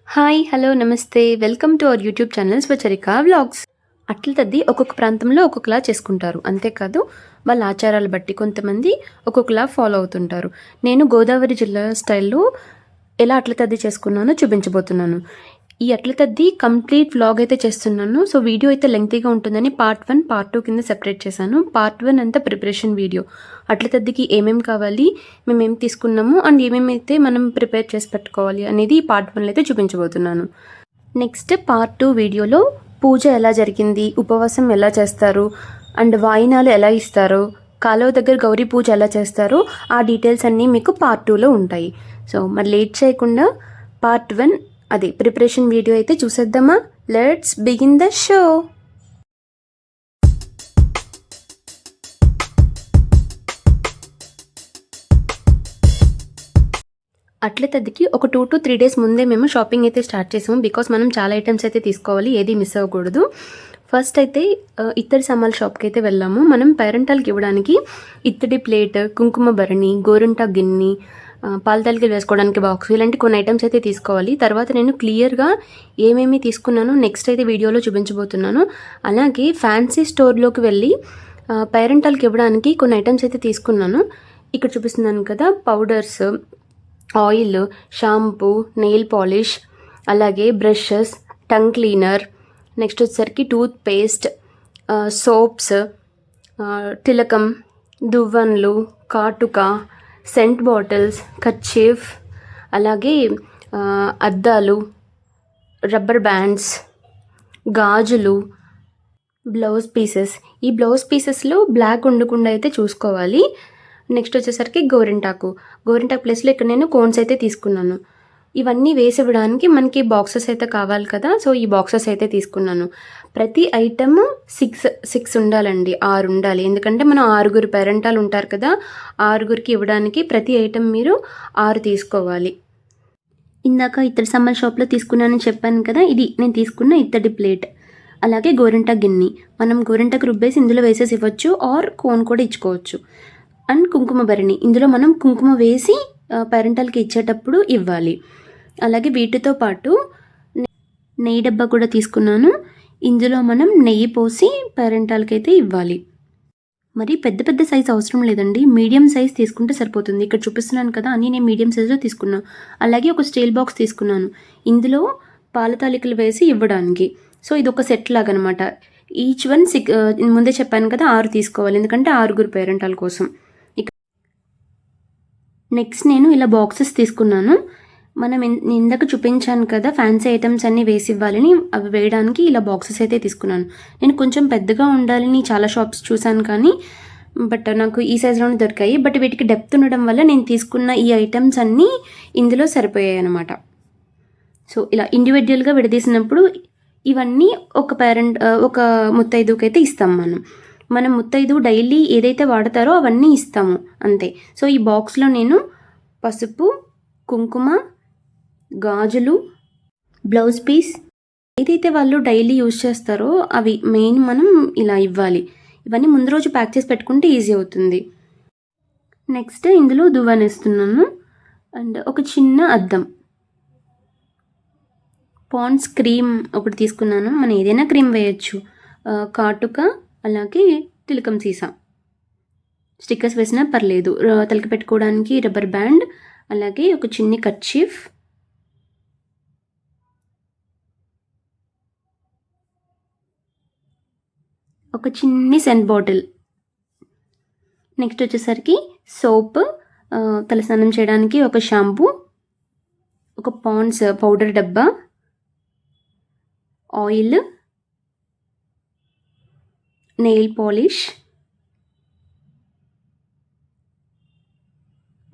Hi hello namaste welcome to our YouTube channel Swacharika vlogs. అట్ల తద్ది ఒక్కొక్క ప్రాంతంలో ఒక్కొక్కలా చేసుకుంటారు. అంతేకాదు వాళ్ళ ఆచారాలు బట్టి కొంతమంది ఒక్కొక్కలా ఫాలో అవుతుంటారు. నేను గోదావరి జిల్లా స్టైల్లో ఎలా అట్ల తద్ది చేసుకున్నానో చూపించబోతున్నాను. ఈ అట్ల తద్ది కంప్లీట్ వ్లాగ్ అయితే చేస్తున్నాను. సో వీడియో అయితే లెంగ్తీగా ఉంటుందని పార్ట్ 1 పార్ట్ 2 కింద సెపరేట్ చేశాను. పార్ట్ 1 అంతా ప్రిపరేషన్ వీడియో. అట్ల తద్దికి ఏమేమి కావాలి, మేమేం తీసుకున్నాము అండ్ ఏమేమైతే మనం ప్రిపేర్ చేసి పెట్టుకోవాలి అనేది పార్ట్ 1లో అయితే చూపించబోతున్నాను. నెక్స్ట్ పార్ట్ 2 వీడియోలో పూజ ఎలా జరిగింది, ఉపవాసం ఎలా చేస్తారు అండ్ వాయినాలు ఎలా ఇస్తారు, కాలువ దగ్గర గౌరీ పూజ ఎలా చేస్తారో ఆ డీటెయిల్స్ అన్నీ మీకు పార్ట్ 2లో ఉంటాయి. సో మరి లేట్ చేయకుండా పార్ట్ 1 అదే ప్రిపరేషన్ వీడియో అయితే చూసేద్దామా. Let's begin the show. అట్ల తద్దికి ఒక 2 to 3 days ముందే మేము షాపింగ్ అయితే స్టార్ట్ చేసాము. బికాస్ మనం చాలా ఐటమ్స్ అయితే తీసుకోవాలి, ఏది మిస్ అవ్వకూడదు. ఫస్ట్ అయితే ఇత్తడి సామాన్ల షాప్కి అయితే వెళ్ళాము. మనం పేరెంటాలకి ఇవ్వడానికి ఇత్తడి ప్లేట్, కుంకుమ భరణి, గోరింటా గిన్నె, పాల తాలికలు వేసుకోవడానికి బాక్స్, ఇలాంటి కొన్ని ఐటమ్స్ అయితే తీసుకోవాలి. తర్వాత నేను క్లియర్గా ఏమేమి తీసుకున్నానో నెక్స్ట్ అయితే వీడియోలో చూపించబోతున్నాను. అలాగే ఫ్యాన్సీ స్టోర్లోకి వెళ్ళి పేరెంటాలకి ఇవ్వడానికి కొన్ని ఐటమ్స్ అయితే తీసుకున్నాను. ఇక్కడ చూపిస్తున్నాను కదా, powders, oil, shampoo, nail polish, అలాగే బ్రషెస్, టంగ్ క్లీనర్, నెక్స్ట్ వచ్చేసరికి టూత్ పేస్ట్, సోప్స్, తిలకం, దువ్వన్లు, కాటుక, సెంట్ బాటిల్స్, కర్చీఫ్, అలాగే అద్దాలు, రబ్బర్ బ్యాండ్స్, గాజులు, బ్లౌజ్ పీసెస్. ఈ బ్లౌజ్ పీసెస్లో బ్లాక్ ఉండకుండా అయితే చూసుకోవాలి. నెక్స్ట్ వచ్చేసరికి గోరింటాకు ప్లేస్లో ఇక్కడ నేను కోన్స్ అయితే తీసుకున్నాను. ఇవన్నీ వేసి ఇవ్వడానికి మనకి బాక్సెస్ అయితే కావాలి కదా, సో ఈ బాక్సెస్ అయితే తీసుకున్నాను. ప్రతి ఐటమ్ 6 ఉండాలండి, 6 ఉండాలి. ఎందుకంటే మనం 6 పేరెంటాలు ఉంటారు కదా, 6కి ఇవ్వడానికి ప్రతి ఐటమ్ మీరు 6 తీసుకోవాలి. ఇందాక ఇత్తడి సామాన్ల షాప్లో తీసుకున్నానని చెప్పాను కదా, ఇది నేను తీసుకున్న ఇత్తడి ప్లేట్. అలాగే గోరింటా గిన్నె, మనం గోరింటాకు రుబ్బేసి ఇందులో వేసేసి ఇవ్వచ్చు, ఆర్ కోన్ కూడా ఇచ్చుకోవచ్చు. అండ్ కుంకుమ భరణి, ఇందులో మనం కుంకుమ వేసి పేరెంటాలకి ఇచ్చేటప్పుడు ఇవ్వాలి. అలాగే వీటితో పాటు నెయ్యి డబ్బా కూడా తీసుకున్నాను. ఇందులో మనం నెయ్యి పోసి పేరెంటాలకి అయితే ఇవ్వాలి. మరి పెద్ద పెద్ద సైజ్ అవసరం లేదండి, మీడియం సైజ్ తీసుకుంటే సరిపోతుంది. ఇక్కడ చూపిస్తున్నాను కదా, అన్నీ నేను మీడియం సైజులో తీసుకున్నాను. అలాగే ఒక స్టీల్ బాక్స్ తీసుకున్నాను, ఇందులో పాల తాలికలు వేసి ఇవ్వడానికి. సో ఇది ఒక సెట్ లాగా అనమాట. ఈచ్ వన్ ముందే చెప్పాను కదా, 6 తీసుకోవాలి, ఎందుకంటే 6 పేరెంటాల కోసం. నెక్స్ట్ నేను ఇలా బాక్సెస్ తీసుకున్నాను. మనం ఇందాక చూపించాను కదా ఫ్యాన్సీ ఐటమ్స్ అన్నీ వేసి ఇవ్వాలని, అవి వేయడానికి ఇలా బాక్సెస్ అయితే తీసుకున్నాను. నేను కొంచెం పెద్దగా ఉండాలని చాలా షాప్స్ చూశాను, కానీ బట్ నాకు ఈ సైజులోనే దొరికాయి. బట్ వీటికి డెప్త్ ఉండడం వల్ల నేను తీసుకున్న ఈ ఐటమ్స్ అన్నీ ఇందులో సరిపోయాయి అన్నమాట. సో ఇలా ఇండివిజువల్గా విడదీసినప్పుడు ఇవన్నీ ఒక ముత్తైదుకి అయితే ఇస్తాం. మనం ముత్తైదు డైలీ ఏదైతే వాడతారో అవన్నీ ఇస్తాము అంతే. సో ఈ బాక్స్లో నేను పసుపు, కుంకుమ, గాజులు, బ్లౌజ్ పీస్, ఏదైతే వాళ్ళు డైలీ యూజ్ చేస్తారో అవి మెయిన్ మనం ఇలా ఇవ్వాలి. ఇవన్నీ ముందు రోజు ప్యాక్ చేసి పెట్టుకుంటే ఈజీ అవుతుంది. నెక్స్ట్ ఇందులో దువ్వనేస్తున్నాను అండ్ ఒక చిన్న అద్దం, పాండ్స్ క్రీమ్ ఒకటి తీసుకున్నాను. మనం ఏదైనా క్రీమ్ వేయచ్చు, కాటుక, అలాగే తిలకం సీసా, స్టిక్కర్స్ వేసినా పర్లేదు, తలకి పెట్టుకోవడానికి రబ్బర్ బ్యాండ్, అలాగే ఒక చిన్ని కర్చీఫ్, ఒక చిన్ని సెంట్ బాటిల్. నెక్స్ట్ వచ్చేసరికి సోప్, తలస్నానం చేయడానికి ఒక షాంపూ, ఒక పాండ్స్ పౌడర్ డబ్బా, ఆయిల్, నెయిల్ పాలిష్,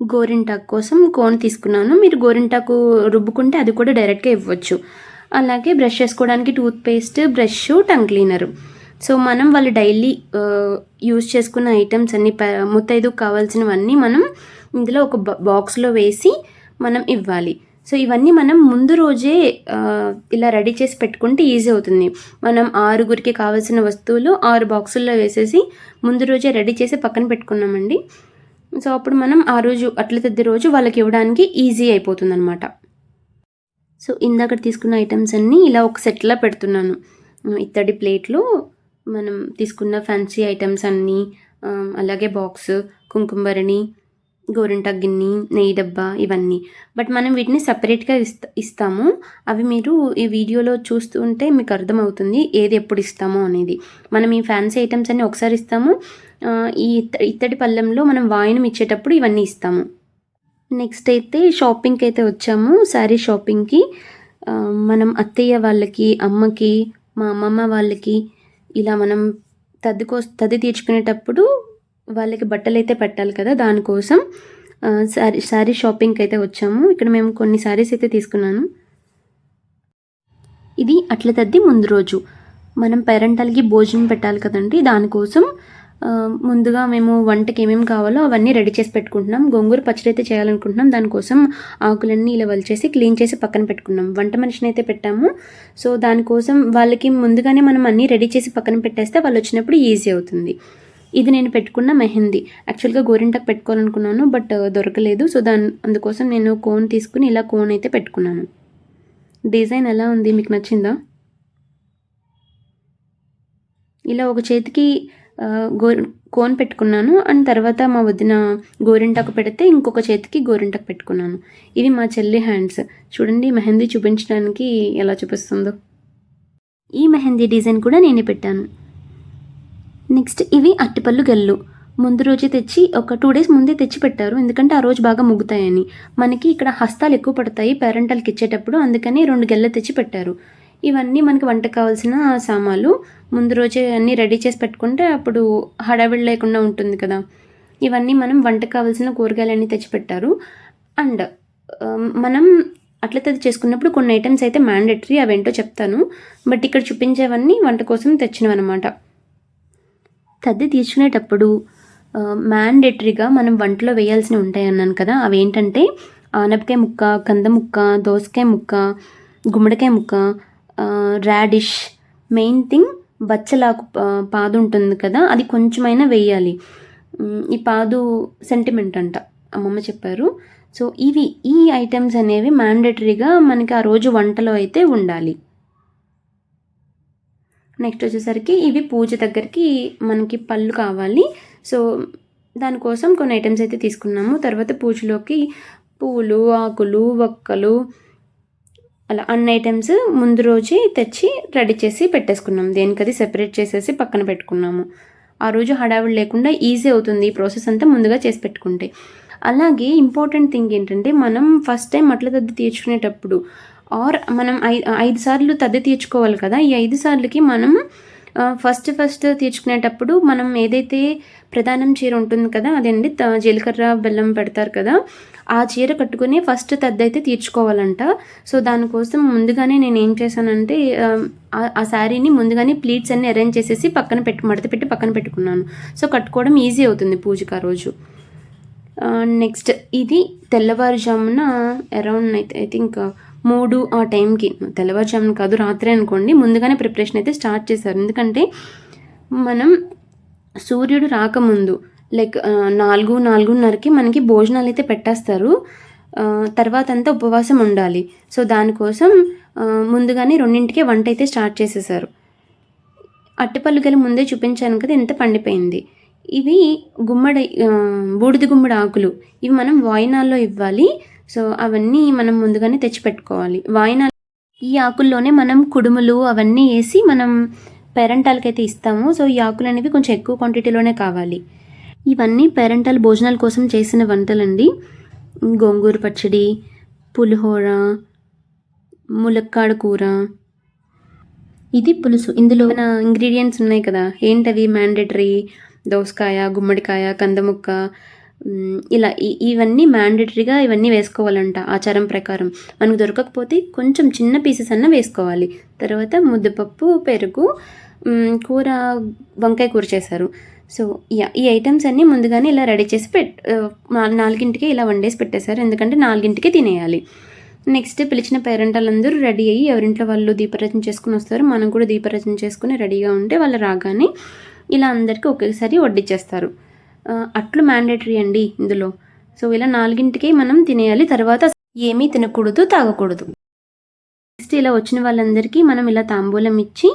గోరింటాకు కోసం కోన్ తీసుకున్నాను. మీరు గోరింటాకు రుబ్బుకుంటే అది కూడా డైరెక్ట్గా ఇవ్వచ్చు. అలాగే బ్రష్ చేసుకోవడానికి toothpaste, brush, tongue cleaner. So మనం వాళ్ళు డైలీ యూజ్ చేసుకున్న ఐటమ్స్ అన్నీ, ముత్తైదుకు కావాల్సినవన్నీ మనం ఇందులో ఒక బాక్స్లో వేసి మనం ఇవ్వాలి. సో ఇవన్నీ మనం ముందు రోజే ఇలా రెడీ చేసి పెట్టుకుంటే ఈజీ అవుతుంది. మనం 6 కావాల్సిన వస్తువులు 6 బాక్సుల్లో వేసేసి ముందు రోజే రెడీ చేసి పక్కన పెట్టుకున్నామండి. సో అప్పుడు మనం ఆ రోజు అట్ల తద్ది రోజు వాళ్ళకి ఇవ్వడానికి ఈజీ అయిపోతుంది అనమాట. సో ఇందాక తీసుకున్న ఐటమ్స్ అన్నీ ఇలా ఒక సెట్లా పెడుతున్నాను. ఇత్తడి ప్లేట్లో మనం తీసుకున్న ఫ్యాన్సీ ఐటమ్స్ అన్నీ, అలాగే బాక్స్, కుంకుమభరణి, గోరింటాకు గిన్నె, నెయ్యి డబ్బా ఇవన్నీ. బట్ మనం వీటిని సపరేట్గా ఇస్తాము. అవి మీరు ఈ వీడియోలో చూస్తూ ఉంటే మీకు అర్థమవుతుంది ఏది ఎప్పుడు ఇస్తామో అనేది. మనం ఈ ఫ్యాన్సీ ఐటమ్స్ అన్నీ ఒకసారి ఇస్తాము. ఈ ఇత్తడి పళ్ళెంలో మనం వాయినం ఇచ్చేటప్పుడు ఇవన్నీ ఇస్తాము. నెక్స్ట్ అయితే షాపింగ్కి అయితే వచ్చాము, శారీ షాపింగ్కి. మనం అత్తయ్య వాళ్ళకి, అమ్మకి, మా అమ్మమ్మ వాళ్ళకి ఇలా మనం తద్ది తీర్చుకునేటప్పుడు వాళ్ళకి బట్టలు అయితే పెట్టాలి కదా, దానికోసం శారీ షాపింగ్కి అయితే వచ్చాము. ఇక్కడ మేము కొన్ని శారీస్ అయితే తీసుకున్నాను. ఇది అట్ల తద్ది ముందు రోజు మనం పేరెంటాలకి భోజనం పెట్టాలి కదండి, దానికోసం ముందుగా మేము వంటకి ఏమేమి కావాలో అవన్నీ రెడీ చేసి పెట్టుకుంటున్నాం. గోంగూర పచ్చడి అయితే చేయాలనుకుంటున్నాం. దానికోసం ఆకులన్నీ ఇలా వలిచేసి క్లీన్ చేసి పక్కన పెట్టుకున్నాం. వంట మనిషిని అయితే పెట్టాము. సో దానికోసం వాళ్ళకి ముందుగానే మనం అన్నీ రెడీ చేసి పక్కన పెట్టేస్తే వాళ్ళు వచ్చినప్పుడు ఈజీ అవుతుంది. ఇది నేను పెట్టుకున్న మెహందీ. యాక్చువల్గా గోరింటాకు పెట్టుకోవాలనుకున్నాను, బట్ దొరకలేదు. సో అందుకోసం నేను కోన్ తీసుకుని ఇలా కోన్ అయితే పెట్టుకున్నాను. డిజైన్ ఎలా ఉంది, మీకు నచ్చిందా? ఇలా ఒక చేతికి కోన్ పెట్టుకున్నాను, అండ్ తర్వాత మా వదిన గోరింటాకు పెడితే ఇంకొక చేతికి గోరింటాకు పెట్టుకున్నాను. ఇవి మా చెల్లి హ్యాండ్స్. చూడండి మెహందీ చూపించడానికి ఎలా చూపిస్తుందో. ఈ మెహందీ డిజైన్ కూడా నేనే పెట్టాను. నెక్స్ట్ ఇవి అట్టిపళ్ళు గెల్లు. ముందు రోజే తెచ్చి ఒక 2 days ముందే తెచ్చి పెట్టారు, ఎందుకంటే ఆ రోజు బాగా ముగ్గుతాయని. మనకి ఇక్కడ హస్తాలు ఎక్కువ పడతాయి పేరెంటల్కి ఇచ్చేటప్పుడు, అందుకని 2 గెల్ల తెచ్చి పెట్టారు. ఇవన్నీ మనకి వంటకు కావాల్సిన సామాన్లు. ముందు రోజే అన్నీ రెడీ చేసి పెట్టుకుంటే అప్పుడు హడావిడి లేకుండా ఉంటుంది కదా. ఇవన్నీ మనం వంటకు కావాల్సిన కూరగాయలన్నీ తెచ్చిపెట్టారు. అండ్ మనం అట్లా తది చేసుకున్నప్పుడు కొన్ని ఐటమ్స్ అయితే మ్యాండేటరీ, అవేంటో చెప్తాను. బట్ ఇక్కడ చూపించేవన్నీ వంట కోసం తెచ్చినవన్నమాట. తద్ది తీర్చుకునేటప్పుడు మ్యాండేటరీగా మనం వంటలో వేయాల్సినవి ఉంటాయి అన్నాను కదా. అవి ఏంటంటే ఆనపకాయ ముక్క, కంద ముక్క, దోసకాయ ముక్క, గుమ్మడికాయ ముక్క, రాడిష్, మెయిన్ థింగ్ బచ్చలాకు పాదు ఉంటుంది కదా, అది కొంచెమైనా వేయాలి. ఈ పాదు సెంటిమెంట్ అంట, అమ్మమ్మ చెప్పారు. సో ఈ ఐటమ్స్ అనేవి మ్యాండేటరీగా మనకి ఆ రోజు వంటలో అయితే ఉండాలి. నెక్స్ట్ వచ్చేసరికి ఇవి పూజ దగ్గరికి మనకి పళ్ళు కావాలి. సో దానికోసం కొన్ని ఐటమ్స్ అయితే తీసుకున్నాము. తర్వాత పూజలోకి పూలు, ఆకులు, వక్కలు, అలా అన్ని ఐటమ్స్ ముందు రోజే తెచ్చి రెడీ చేసి పెట్టేసుకున్నాం. దేనికది సెపరేట్ చేసేసి పక్కన పెట్టుకున్నాము. ఆ రోజు హడావిడి లేకుండా ఈజీ అవుతుంది ఈ ప్రాసెస్ అంతా ముందుగా చేసి పెట్టుకుంటే. అలాగే ఇంపార్టెంట్ థింగ్ ఏంటంటే మనం ఫస్ట్ టైం అట్ల తద్ది తీర్చుకునేటప్పుడు మనం 5 సార్లు తద్ది తీర్చుకోవాలి కదా. ఈ 5 సార్లకి మనం ఫస్ట్ తీర్చుకునేటప్పుడు మనం ఏదైతే ప్రధానం చీర ఉంటుంది కదా, అదండి జీలకర్ర బెల్లం పెడతారు కదా, ఆ చీర కట్టుకుని ఫస్ట్ తద్ది అయితే తీర్చుకోవాలంట. సో దానికోసం ముందుగానే నేను ఏం చేశానంటే ఆ శారీని ముందుగానే ప్లీట్స్ అన్ని అరేంజ్ చేసేసి మడత పెట్టి పక్కన పెట్టుకున్నాను. సో కట్టుకోవడం ఈజీ అవుతుంది పూజకి ఆ రోజు. నెక్స్ట్ ఇది తెల్లవారుజామున అరౌండ్ ఐ థింక్ 3 ఆ టైంకి, తెల్లవారుజామున కాదు రాత్రి అనుకోండి, ముందుగానే ప్రిపరేషన్ అయితే స్టార్ట్ చేశారు. ఎందుకంటే మనం సూర్యుడు రాకముందు లైక్ 4-4:30కి మనకి భోజనాలు అయితే పెట్టేస్తారు. తర్వాత అంతా ఉపవాసం ఉండాలి. సో దానికోసం ముందుగానే 2ంటికే వంట అయితే స్టార్ట్ చేసేసారు. అట్టిపళ్ళు గెల ముందే చూపించాను కదా, ఎంత పండిపోయింది. ఇవి బూడిద గుమ్మడి ఆకులు. ఇవి మనం వాయినాల్లో ఇవ్వాలి. సో అవన్నీ మనం ముందుగానే తెచ్చిపెట్టుకోవాలి. వాయినాలు ఈ ఆకుల్లోనే మనం కుడుములు అవన్నీ వేసి మనం పేరెంటాలకైతే ఇస్తాము. సో ఈ ఆకులు అనేవి కొంచెం ఎక్కువ క్వాంటిటీలోనే కావాలి. ఇవన్నీ పేరెంటాల్ భోజనాల కోసం చేసిన వంటలండి. గోంగూర పచ్చడి, పులిహోర, ములక్కాడ కూర, ఇది పులుసు. ఇందులో మన ఇంగ్రీడియంట్స్ ఉన్నాయి కదా, ఏంటవి మ్యాండేటరీ, దోసకాయ, గుమ్మడికాయ, కందముక్క, ఇలా ఇవన్నీ మ్యాండేటరీగా ఇవన్నీ వేసుకోవాలంట ఆచారం ప్రకారం. మనకు దొరకకపోతే కొంచెం చిన్న పీసెస్ అన్న వేసుకోవాలి. తర్వాత ముద్దపప్పు, పెరుగు, కూర వంకాయ కూర చేశారు. సో ఈ ఐటమ్స్ అన్నీ ముందుగానే ఇలా రెడీ చేసి 4ంటికి ఇలా వండేసి పెట్టేశారు, ఎందుకంటే 4ంటికి తినేయాలి. నెక్స్ట్ పిలిచిన పేరెంటాలందరూ రెడీ అయ్యి ఎవరింట్లో వాళ్ళు దీపారాధన చేసుకుని వస్తారు. మనం కూడా దీపారాధన చేసుకుని రెడీగా ఉంటే వాళ్ళు రాగానే ఇలా అందరికీ ఒకేసారి వడ్డిచ్చేస్తారు. అట్లు మ్యాండేటరీ అండి ఇందులో. సో ఇలా 4ంటికి మనం తినేయాలి. తర్వాత ఏమీ తినకూడదు, తాగకూడదు. నెక్స్ట్ ఇలా వచ్చిన వాళ్ళందరికీ మనం ఇలా తాంబూలం ఇచ్చి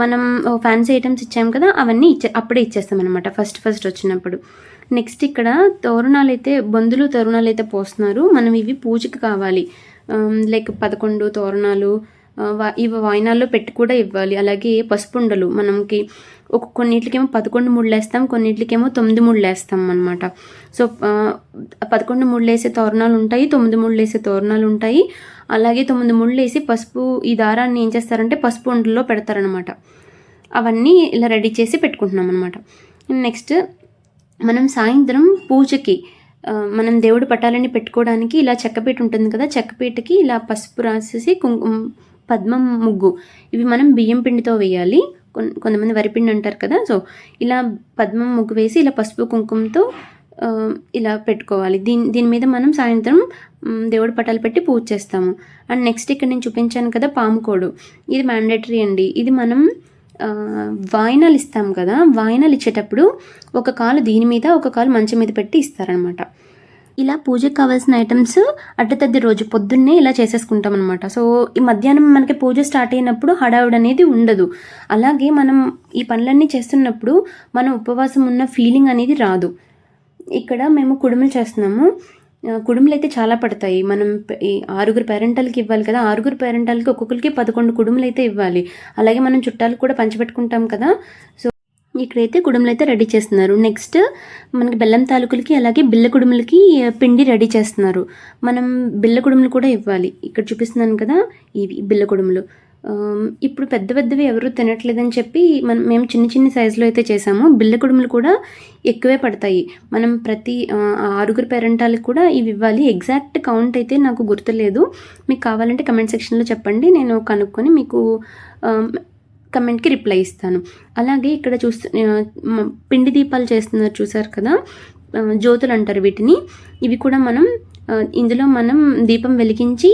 మనం ఫ్యాన్సీ ఐటమ్స్ ఇచ్చాం కదా, అవన్నీ అప్పుడే ఇచ్చేస్తాం అనమాట ఫస్ట్ వచ్చినప్పుడు. నెక్స్ట్ ఇక్కడ తోరణాలు అయితే బొందులు తోరణాలు అయితే పోస్తున్నారు. మనం ఇవి పూజకి కావాలి, లైక్ 11 తోరణాలు ఇవి వాయినాల్లో పెట్టి కూడా ఇవ్వాలి. అలాగే పసుపుండలు మనకి కొన్నిటికేమో 11 ముళ్ళు వేస్తాం, కొన్నిటికేమో 9 ముళ్ళు వేస్తాం అనమాట. సో 11 ముళ్ళు వేసే తోరణాలు ఉంటాయి, 9 ముళ్ళు వేసే తోరణాలు ఉంటాయి. అలాగే 9 ముళ్ళు వేసి పసుపు ఈ దారాన్ని ఏం చేస్తారంటే పసుపు ఉండల్లో పెడతారనమాట. అవన్నీ ఇలా రెడీ చేసి పెట్టుకుంటున్నాం అనమాట. నెక్స్ట్ మనం సాయంత్రం పూజకి మనం దేవుడి పటాలని పెట్టుకోవడానికి ఇలా చెక్కపీట ఉంటుంది కదా, చెక్కపీటకి ఇలా పసుపు రాసేసి పద్మం ముగ్గు ఇవి మనం బియ్యం పిండితో వేయాలి. కొంతమంది వరిపిండి అంటారు కదా. సో ఇలా పద్మం ముగ్గు వేసి ఇలా పసుపు కుంకుమతో ఇలా పెట్టుకోవాలి. దీని మీద మనం సాయంత్రం దేవుడి పటాలు పెట్టి పూజ చేస్తాము. అండ్ నెక్స్ట్ ఇక్కడ నేను చూపించాను కదా పాముకోడు, ఇది మ్యాండేటరీ అండి. ఇది మనం వాయినాలు ఇస్తాం కదా, వాయినాలు ఇచ్చేటప్పుడు ఒక కాలు దీని మీద ఒక కాలు మంచం మీద పెట్టి ఇస్తారనమాట. ఇలా పూజకి కావాల్సిన ఐటమ్స్ అట్టతద్ది రోజు పొద్దున్నే ఇలా చేసేసుకుంటాం అనమాట. సో ఈ మధ్యాహ్నం మనకి పూజ స్టార్ట్ అయినప్పుడు హడావుడి అనేది ఉండదు. అలాగే మనం ఈ పనులన్నీ చేస్తున్నప్పుడు మనం ఉపవాసం ఉన్న ఫీలింగ్ అనేది రాదు. ఇక్కడ మేము కుడుములు చేస్తున్నాము. కుడుములు అయితే చాలా పడతాయి. మనం ఈ 6 పేరెంటాలకి ఇవ్వాలి కదా, 6 పేరెంటాలకి ఒక్కొక్కరికి 11 కుడుములు అయితే ఇవ్వాలి. అలాగే మనం చుట్టాలకు కూడా పంచిపెట్టుకుంటాం కదా. సో ఇక్కడైతే కుడుములు అయితే రెడీ చేస్తున్నారు. నెక్స్ట్ మనకి బెల్లం తాలూకులకి అలాగే బిళ్ళ కుడుములకి పిండి రెడీ చేస్తున్నారు. మనం బిళ్ళ కుడుములు కూడా ఇవ్వాలి. ఇక్కడ చూపిస్తున్నాను కదా, ఇవి బిళ్ళ కుడుములు. ఇప్పుడు పెద్దవి ఎవరు తినట్లేదని చెప్పి మేము చిన్న సైజులో అయితే చేసాము. బిళ్ళ కుడుములు కూడా ఎక్కువే పడతాయి. మనం ప్రతి 6 పేరెంటాలకు కూడా ఇవి ఇవ్వాలి. ఎగ్జాక్ట్ కౌంట్ అయితే నాకు గుర్తులేదు. మీకు కావాలంటే కమెంట్ సెక్షన్లో చెప్పండి, నేను కనుక్కొని మీకు కమెంట్కి రిప్లై ఇస్తాను. అలాగే ఇక్కడ పిండి దీపాలు చేస్తున్నారు చూసారు కదా, జ్యోతులు అంటారు వీటిని. ఇవి కూడా మనం ఇందులో మనం దీపం వెలిగించి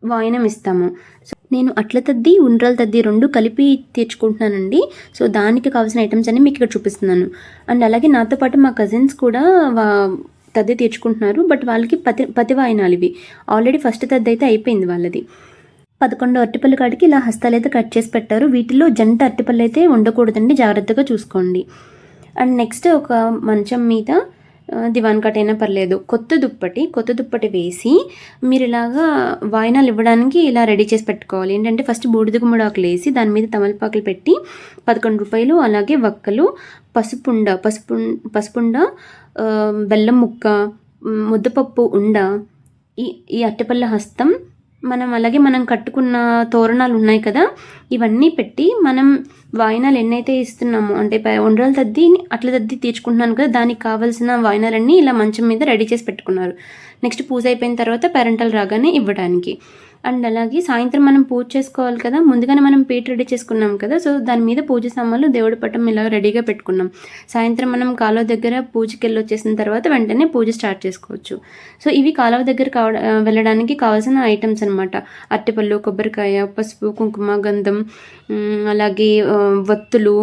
వాయనం ఇస్తాము. సో నేను అట్ల తద్ది ఉండ్రాల తద్ది 2 కలిపి తెచ్చుకుంటున్నానండి. సో దానికి కావాల్సిన ఐటమ్స్ అన్ని మీకు ఇక్కడ చూపిస్తున్నాను. అండ్ అలాగే నాతో పాటు మా కజిన్స్ కూడా తద్ది తెచ్చుకుంటున్నారు. బట్ వాళ్ళకి పతి వాయనాలు ఇవి. ఆల్రెడీ ఫస్ట్ తద్ది అయితే అయిపోయింది వాళ్ళది. 11 అరటిపళ్ళు కాడికి ఇలా హస్తాలు అయితే కట్ చేసి పెట్టారు. వీటిలో జంట అరటిపళ్ళు అయితే ఉండకూడదండి, జాగ్రత్తగా చూసుకోండి. అండ్ నెక్స్ట్ ఒక మంచం మీద దివాన్ కట్ అయినా పర్లేదు, కొత్త దుప్పటి వేసి మీరు ఇలాగా వాయినాలు ఇవ్వడానికి ఇలా రెడీ చేసి పెట్టుకోవాలి. ఏంటంటే ఫస్ట్ బూడిద గుమ్మడాకులు వేసి దాని మీద తమలపాకులు పెట్టి 11 రూపాయలు, అలాగే వక్కలు, పసుపుండ, బెల్లం ముక్క, ముద్దపప్పు ఉండ, ఈ అరటిపళ్ళ హస్తం, అలాగే మనం కట్టుకున్న తోరణాలు ఉన్నాయి కదా, ఇవన్నీ పెట్టి మనం వాయినాలు ఎన్నైతే ఇస్తున్నామో అంటే ఉండ్రాల తద్ది అట్ల తద్ది తీర్చుకుంటున్నాను కదా, దానికి కావాల్సిన వాయినాలన్నీ ఇలా మంచం మీద రెడీ చేసి పెట్టుకున్నారు. నెక్స్ట్ పూజ అయిపోయిన తర్వాత పేరెంటాలు రాగానే ఇవ్వడానికి. అండ్ అలాగే సాయంత్రం మనం పూజ చేసుకోవాలి కదా, ముందుగానే మనం పీట రెడీ చేసుకున్నాం కదా. సో దాని మీద పూజ సామాన్లు దేవుడి పటం ఇలా రెడీగా పెట్టుకున్నాం. సాయంత్రం మనం కాలువ దగ్గర పూజకి వెళ్ళొచ్చేసిన తర్వాత వెంటనే పూజ స్టార్ట్ చేసుకోవచ్చు. సో ఇవి కాలువ దగ్గర వెళ్ళడానికి కావాల్సిన ఐటమ్స్ అనమాట. అరటిపళ్ళు, కొబ్బరికాయ, పసుపు, కుంకుమ, గంధం, అలాగే వత్తులు,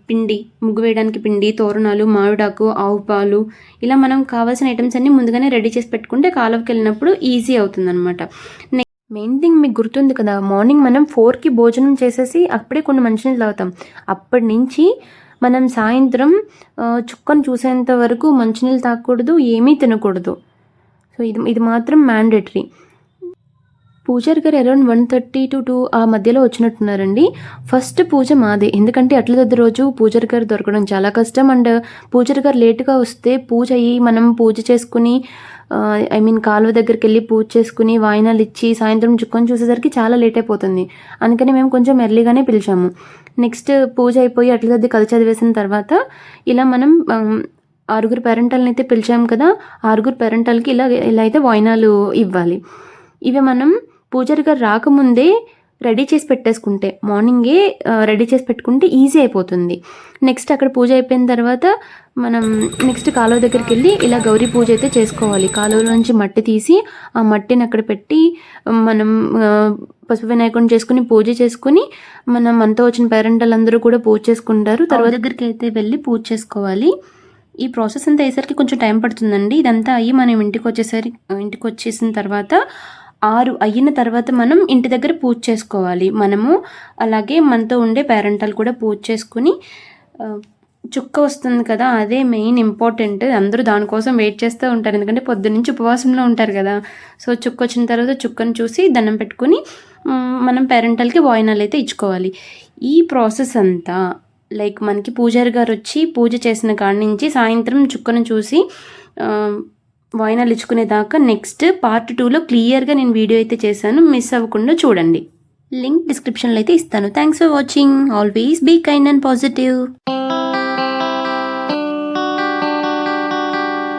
పిండి, ముగ్గు వేయడానికి పిండి, తోరణాలు, మామిడాకు, ఆవు పాలు, ఇలా మనం కావాల్సిన ఐటమ్స్ అన్నీ ముందుగానే రెడీ చేసి పెట్టుకుంటే కాలువకి వెళ్ళినప్పుడు ఈజీ అవుతుంది అనమాట. మెయిన్ థింగ్ మీకు గుర్తుంది కదా, మార్నింగ్ మనం 4కి భోజనం చేసేసి అప్పుడే కొన్ని మంచినీళ్ళు తాగుతాం. అప్పటి నుంచి మనం సాయంత్రం చుక్కను చూసేంత వరకు మంచినీళ్ళు తాగకూడదు, ఏమీ తినకూడదు. సో ఇది మాత్రం మ్యాండేటరీ. పూజారి గారు అరౌండ్ 1:30 to 2 ఆ మధ్యలో వచ్చినట్టున్నారండి. ఫస్ట్ పూజ మాదే, ఎందుకంటే అట్ల తద్ది రోజు పూజారి గారు దొరకడం చాలా కష్టం. అండ్ పూజారి గారు లేటుగా వస్తే పూజ అయ్యి మనం పూజ చేసుకుని కాలువ దగ్గరికి వెళ్ళి పూజ చేసుకుని వాయినాలు ఇచ్చి సాయంత్రం చుక్కని చూసేసరికి చాలా లేట్ అయిపోతుంది. అందుకని మేము కొంచెం ఎర్లీగానే పిలిచాము. నెక్స్ట్ పూజ అయిపోయి అట్ల తద్ది కథ చదివేసిన తర్వాత ఇలా మనం 6 పేరెంటాలని అయితే పిలిచాము కదా, 6 పేరెంటాలకి ఇలా అయితే వాయినాలు ఇవ్వాలి. ఇవి మనం పూజారి గారు రాకముందే రెడీ చేసి పెట్టేసుకుంటే, మార్నింగే రెడీ చేసి పెట్టుకుంటే ఈజీ అయిపోతుంది. నెక్స్ట్ అక్కడ పూజ అయిపోయిన తర్వాత మనం నెక్స్ట్ కాలువ దగ్గరికి వెళ్ళి ఇలా గౌరీ పూజ అయితే చేసుకోవాలి. కాలువలోంచి మట్టి తీసి ఆ మట్టిని అక్కడ పెట్టి మనం పసుపు వినాయకుడిని చేసుకుని పూజ చేసుకుని మనం మనతో వచ్చిన పేరెంటాలందరూ కూడా పూజ చేసుకుంటారు. తర్వాత దగ్గరికి అయితే వెళ్ళి పూజ చేసుకోవాలి. ఈ ప్రాసెస్ అంతా అయ్యేసరికి కొంచెం టైం పడుతుందండి. ఇదంతా అయ్యి మనం ఇంటికి వచ్చేసిన తర్వాత 6 అయిన తర్వాత మనం ఇంటి దగ్గర పూజ చేసుకోవాలి మనము. అలాగే మనతో ఉండే పేరెంటాలు కూడా పూజ చేసుకుని చుక్క వస్తుంది కదా, అదే మెయిన్ ఇంపార్టెంట్. అందరూ దానికోసం వెయిట్ చేస్తూ ఉంటారు, ఎందుకంటే పొద్దున్నుంచి ఉపవాసంలో ఉంటారు కదా. సో చుక్క వచ్చిన తర్వాత చుక్కను చూసి దండం పెట్టుకుని మనం పేరెంటల్కి వాయినాలు అయితే ఇచ్చుకోవాలి. ఈ ప్రాసెస్ అంతా లైక్ మనకి పూజారి గారు వచ్చి పూజ చేసిన కాడి నుంచి సాయంత్రం చుక్కను చూసి వాయినాలు ఇచ్చుకునేదాకా నెక్స్ట్ పార్ట్ 2లో క్లియర్గా నేను వీడియో అయితే చేశాను, మిస్ అవ్వకుండా చూడండి. లింక్ డిస్క్రిప్షన్లో అయితే ఇస్తాను. Thanks for watching. Always be kind and positive.